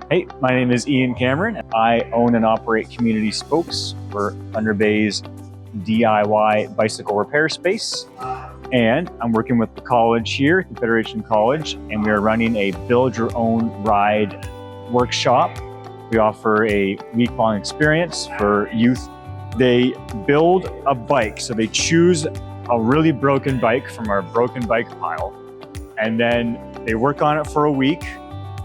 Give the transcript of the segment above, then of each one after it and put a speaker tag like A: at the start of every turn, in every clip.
A: Hey, my name is Ian Cameron. I own and operate Community Spokes for Thunder Bay's DIY bicycle repair space. And I'm working with the college here, Confederation College, and we are running a build your own ride workshop. We offer a week-long experience for youth. They build a bike, so they choose a really broken bike from our broken bike pile, and then they work on it for a week.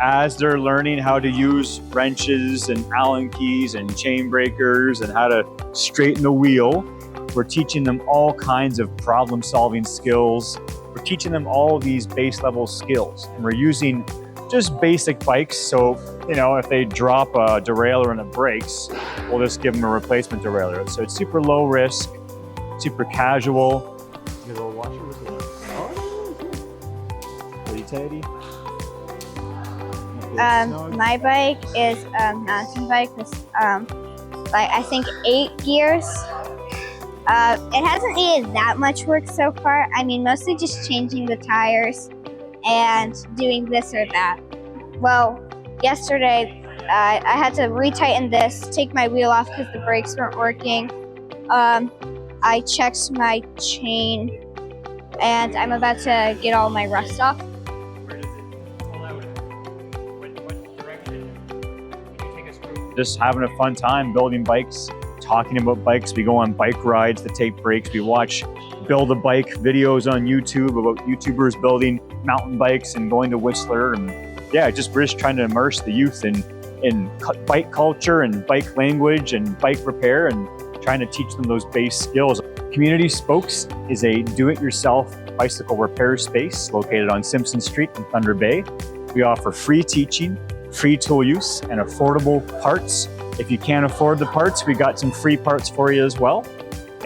A: As they're learning how to use wrenches and Allen keys and chain breakers and how to straighten the wheel, we're teaching them all kinds of problem-solving skills. We're teaching them all these base level skills, and we're using just basic bikes. So, if they drop a derailleur and it breaks, we'll just give them a replacement derailleur. So it's super low risk, super casual. Your little washer was the utility.
B: My bike is a mountain bike with I think 8 gears. It hasn't needed that much work so far. I mean, mostly just changing the tires and doing this or that. Well, yesterday I had to retighten this, take my wheel off because the brakes weren't working. I checked my chain and I'm about to get all my rust off.
A: Just having a fun time building bikes, talking about bikes. We go on bike rides to take breaks. We watch build a bike videos on YouTube about YouTubers building mountain bikes and going to Whistler. And yeah, we're just trying to immerse the youth in bike culture and bike language and bike repair and trying to teach them those base skills. Community Spokes is a do-it-yourself bicycle repair space located on Simpson Street in Thunder Bay. We offer free teaching, free tool use, and affordable parts. If you can't afford the parts, we got some free parts for you as well.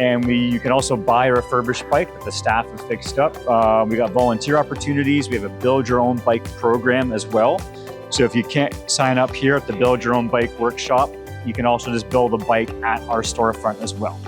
A: And you can also buy a refurbished bike that the staff have fixed up. We got volunteer opportunities. We have a build your own bike program as well. So if you can't sign up here at the Build Your Own Bike workshop, you can also just build a bike at our storefront as well.